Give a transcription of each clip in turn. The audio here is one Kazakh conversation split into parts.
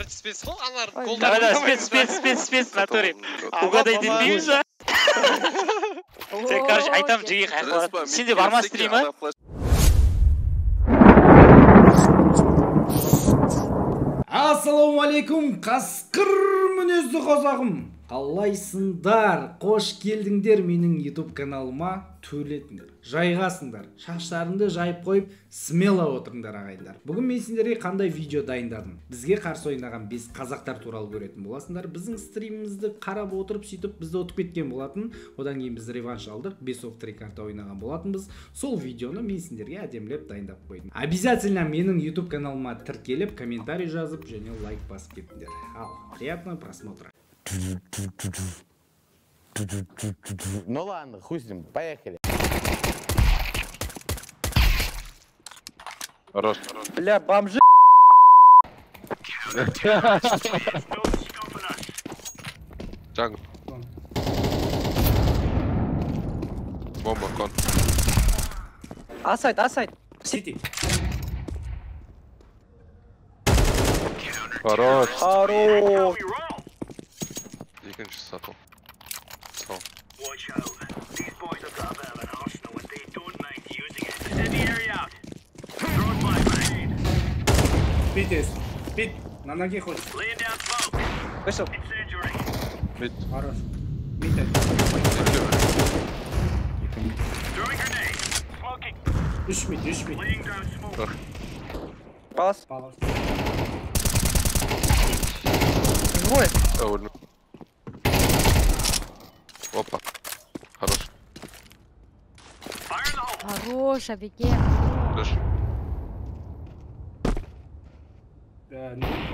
бірінші спец қой, аналар Да, спец, натуре. Угадайте дейміз ба? Сен, короче, айтам жеге қайқылады. Сенде бар ма стрима? Ассалаумалейкум, қасқыр мүнезді қозағым. Қалайсыңдар? Қош келдіңдер менің YouTube каналыма. Төлетіңдер, жайғасыңдар, шаштарыңды жайып қойып, смело отырыңдар ағайындар. Бүгін мен сендерге қандай видео дайындадым? Бізге қарсы ойнаған 5 қазақтар туралы көретін боласыңдар. Біздің стримімізді қарап отырып, сөйтіп бізді ұтып кеткен болатын. Одан кейін біз реванш алдық, 5 оф 3 карта ойнаған болатынбыз. Сол видеоны мен сендерге әдемілеп дайындап қойдым. Обязательно менің YouTube каналыма тіркеліп, комментарий жазып, және лайк басып кетіңдер. Ал, приятного просмотра. Ну ладно, хуй с ним, поехали. Хорош. Бля, бомжи. Джангл. Бомба, кон. Асайд. Сити. Хорош. Хорош. Екінші сатыл. Сол. Спит, спит. На ноге ходит. Вышел. Мид. Хорош. Мид. Үш мид. Палас. Палас. Двое. Довольно. Опа. Хорош. Хорош, Абеге. Хорош.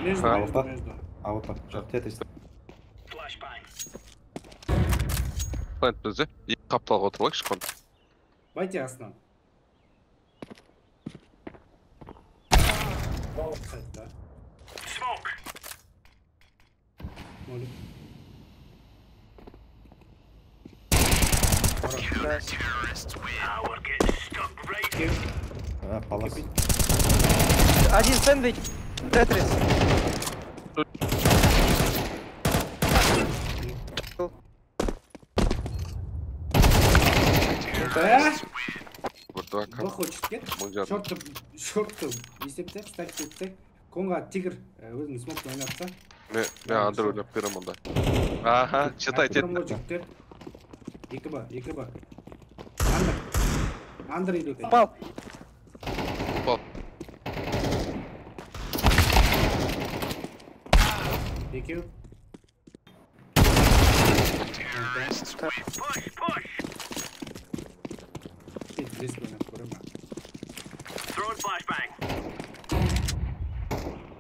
Между. А вот так, где-то есть. Плент бізде. Екі қапталға отырып алайықшы кон. Байте астынан. Балық қайтта. Молик. Палас. Один сэндвич. Тетрис. Burada Бұл хочет кет. Шортты есепте, стәк етсек. Конға тигр өзінің смокты ойнатса. Мен андыр ойлап берем онда. Аха, чытай тет. Екі ба. Андыр үйдек. Пал. Пал. Екеу. Риск ойнап көрем ба.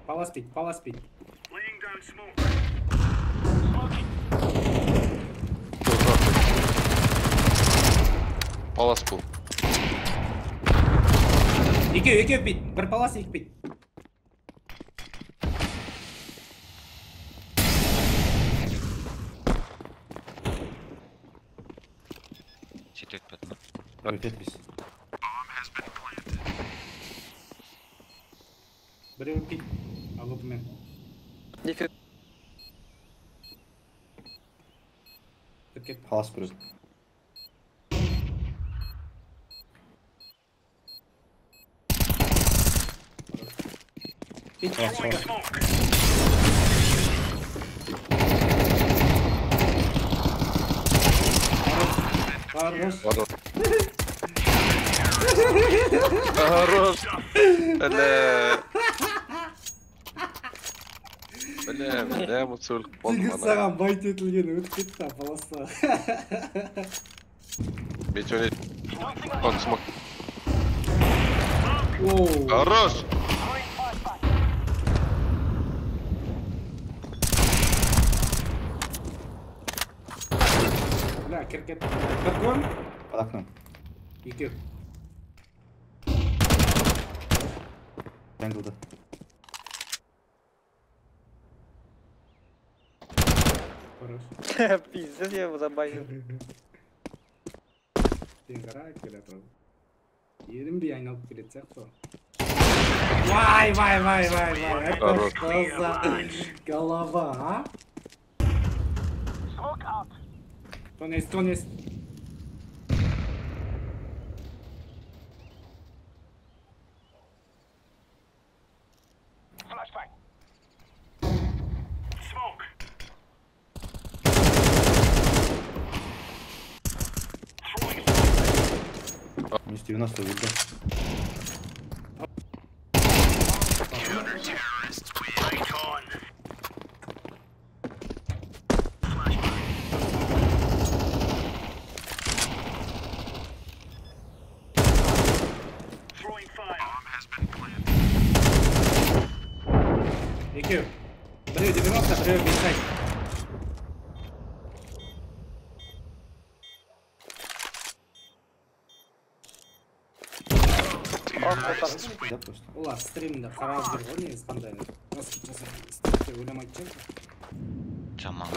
Палас пит. Палас бұл. Екеу пит. Бір палас, екі пит. Біреу пит. Алупымен. Дефют. Тіркет. Палас көреді. Пит. Хорош. Хорош. Бля, мұтсөлік болдым Тігір саған байт етілген өтіп кетті паласта. Мен жөнет. Кон смок. Хорош. Хорош. Бля, кіркет. Бір кон. Под окном. Екеу. Джанглда. Хорош. Пиздец, я его забанил. Сен қара келе тұрады. Ерінбей айналып келеді сияқты. Вай. Это что за голова, а? Тонес. Минус 90 выльда. Екеу. Біреу 90, біреу бейсайд. Да, просто. Олар стримді қарап жүр ғой негізі қандай. Стримді ойламайды екен. Жаман.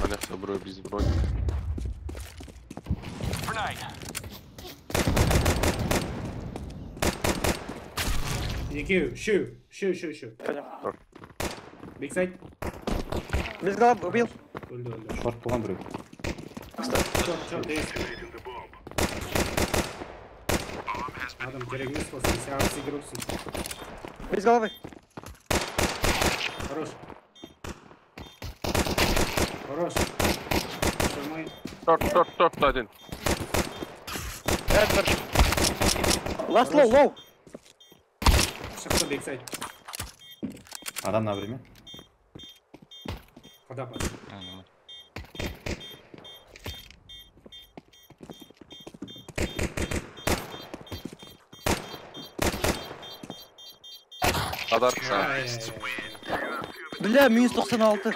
Понятно, бро, без брони. Екеу, шу. Бейсайд. Без головы убил. Өлді. Шорт болған біреу. Чорт, дейіз. Адам керек емес болсын, сен арсы егеріпсің. Без головы. Хорош. Шырмай. Торт, один. Last low. Шықты бейсайд. Адам на время. Куда пас? Адар. Бля, минус 96.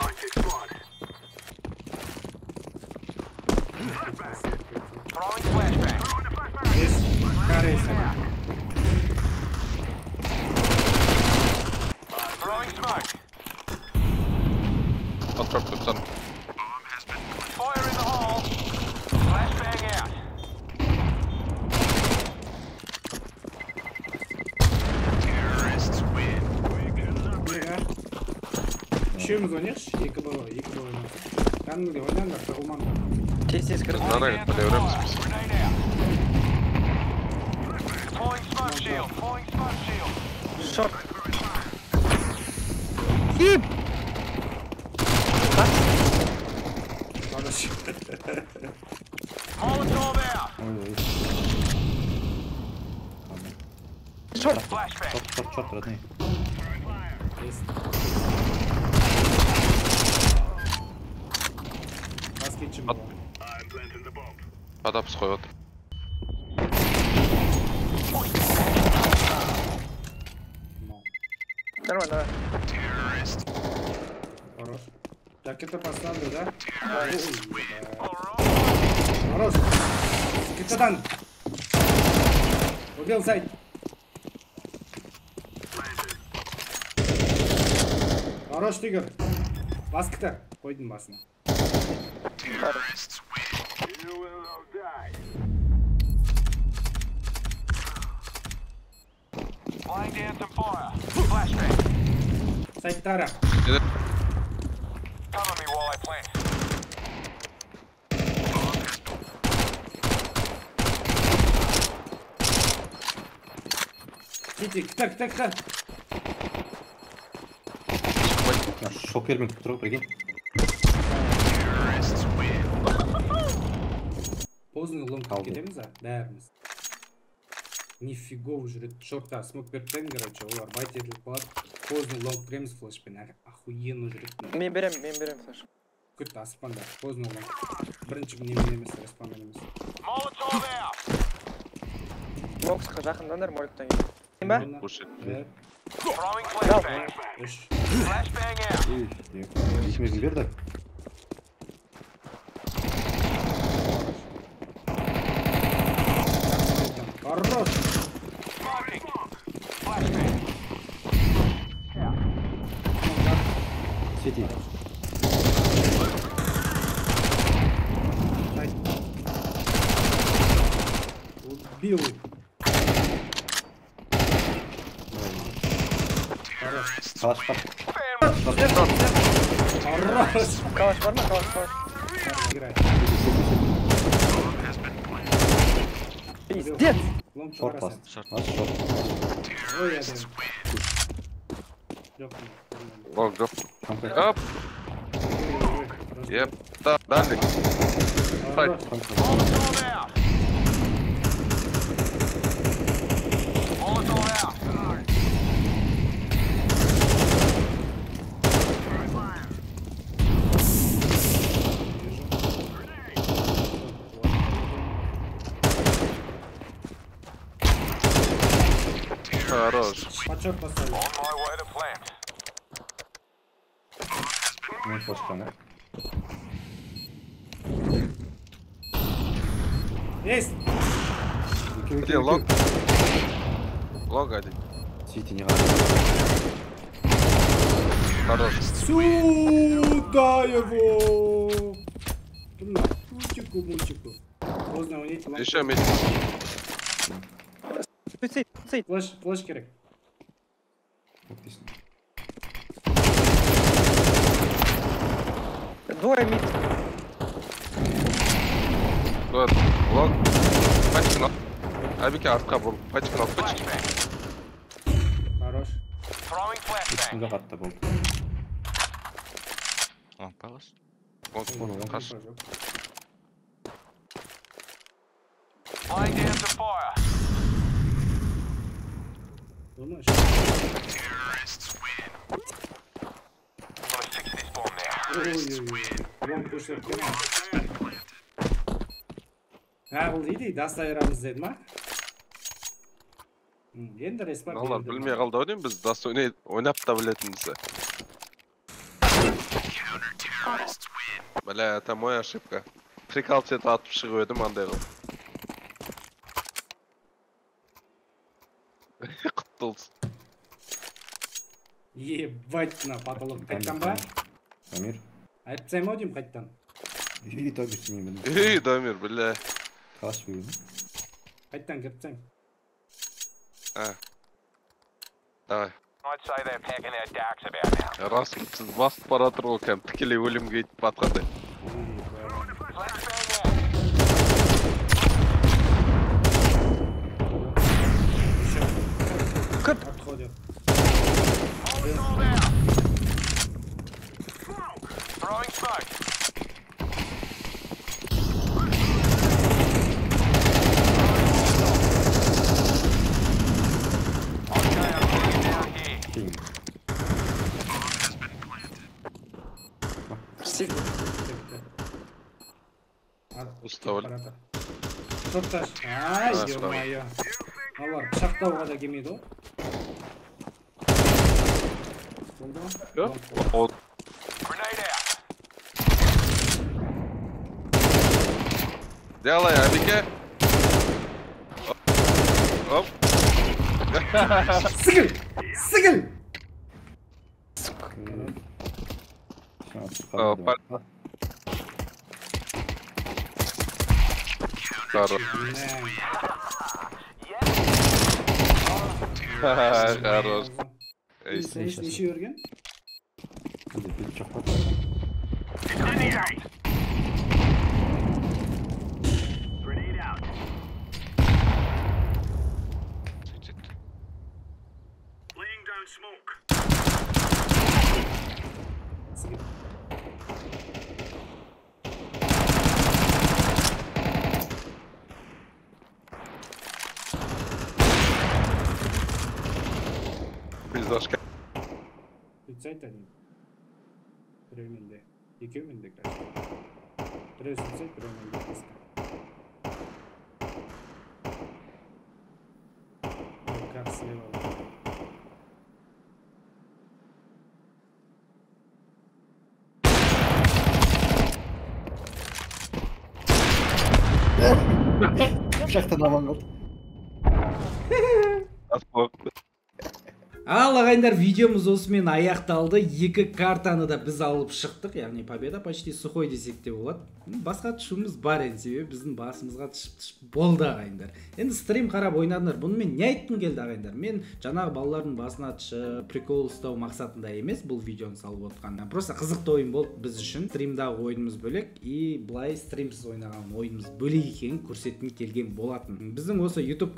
Отправь пацан. Үшеуміз ойнайықшы, екі бала ойнайық. Кәдімгідей ойнаңдар, тығылмаңдар. Тез кіріп. Знарай, подевремся. Шорт. Хип. Хорош. Ой. Шорт. Шорт, родные. Баскетчим бала. Адапс қойып отыр. Нормально, Хорош. Ракета поставлю, да? Хорош. Ракетадан. Убил сайт. Хорош, тигр. Баскетті. Қойдың басына. Сайттары. Кити, кітар. Шок елмен тұр, прикинь. Поздный лонг кетеміз, бәріміз. Нифигово жүреді. Шортта смок берттен, короче, олар байт етіліп қалады. Поздный лонг кіреміз флешпен, охуенно жүреді. Мен берем флеш. Күтті аспанда, поздный лонг. Бірінші немен емес, респанмен емес. Боксқа жақындандар, моликтан кейін. Мен ба? Пушит. Дал. Үш. Здесь между берді. Хорош. Сети. Убил. Kalaş var. Kalaş var mı? Kalaş var. Пиздец! Short bas. Bas short. Long drop. Kanka. Up. Yep. Dandik. Fight. Хорош. Почет поставил. Ne flash kanka. Есть! Где long? Long один. City не гадай. Хорош. Сюда его! Мучику. Поздно унить. Еще медик. Сейт. Флеш керек. Отлично. Двое мид. Вот. Long. Пачкин ал. Абике артқа бұрыл. Пачкин ал. Пачкин. Хорош. Üstünde katta buldu. Long палас. Long қаш. Думаешь? Long koşuyor. Ha бұл дейді, дастайрамыз деді ма? Енді респак. Алар білмей қалды ау деймін біз дас ойнап та білетінімізді. Бля, это моя ошибка. Прикал цвет атып шығып едім андай қылып. Құтты болсын. Ебать на потолок. Қайттан ба? Дамир. Айтсайым ау деймін қайттан. İyi tabii şimdi benim. Ей, Дамир, бля. Kalaş büyüdü. Қайттан кіртсең. Давай. Расылып сіз басып бара тұр ол кәм тікелей өлімге етіп батқандай. Отходит. Kim? Уставлю. Тоқташ. Ай, ё-моё. Алар пышақтауға да келмейді ғой. Болды ма? Жоқ. От. Делай, Абике. Оп. Сігіл! Сігіл! Хорош. Хорош. Сен неше өрген? Bir çok var. Biz başka. Ütse айтайын. Біреу менде. Екеу менде қазір. Біреу сүйтсе, біреу менде қысқа. Как слева. Bıçaktan aman oldu. Ал ағайындар, видеомыз осымен аяқталды. 2 картаны да біз алып шықтық, яғни победа почти сухой десек те болады. Басқа түшіміз бар енді, себебі біздің басымызға түшіп болды ағайындар. Енді стрим қарап ойнадыңдар. Бұны мен не айтқым келді ағайындар? Мен жаңағы балалардың басына түшіп прикол ұстау мақсатында емес бұл видеоны салып отқан. Просто қызықты ойын болды біз үшін. Стримдағы ойынымыз бөлек и былай стримсіз ойнаған ойынымыз бөлек екенін көрсеткім келген болатын. Біздің осы YouTube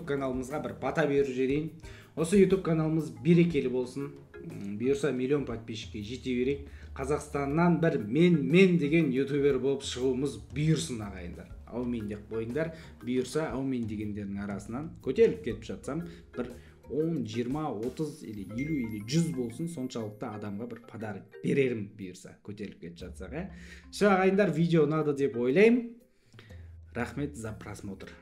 каналымызға бір бата беріп жіберейін. Осы YouTube каналымыз берекелі болсын. Бұйырса миллион подписчикке жете берейік. Қазақстаннан бір мен деген ютубер болып шығуымыз бұйырсын ағайындар. Аумин деп қойыңдар. Бұйырса аумин дегендердің арасынан көтеріліп кетіп жатсам, бір 10, 20, 30 или 50 или 100 болсын, соншалықты адамға бір подарок берерім бұйырса көтеріліп кетіп жатсақ. Ағайындар, видео ұнады деп ойлаймын. Рахмет за просмотр.